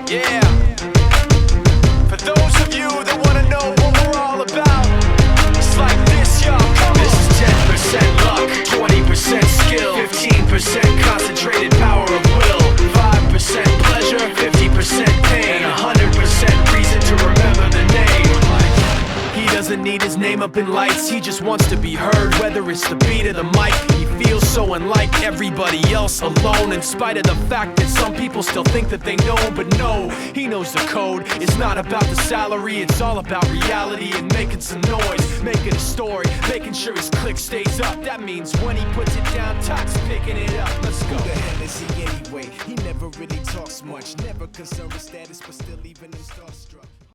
Yeah. For those of you that wanna know what we're all about, it's like this, y'all. Come on. This is 10% luck, 20% skill, 15% concentrated power of will, 5% pleasure, 50% pain, and 100% reason to remember the name. He doesn't need his name up in lights, he just wants to be heard, whether it's the beat or the mic. He feels so unlike everybody else, alone, in spite of the fact that some people still think that they know. But no, he knows the code. It's not about the salary, it's all about reality and making some noise, making a story, making sure his click stays up. That means when he puts it down, Todd's picking it up. Let's go. Who the hell is he anyway? He never really talks much, never concerned with status, but still even him starstruck.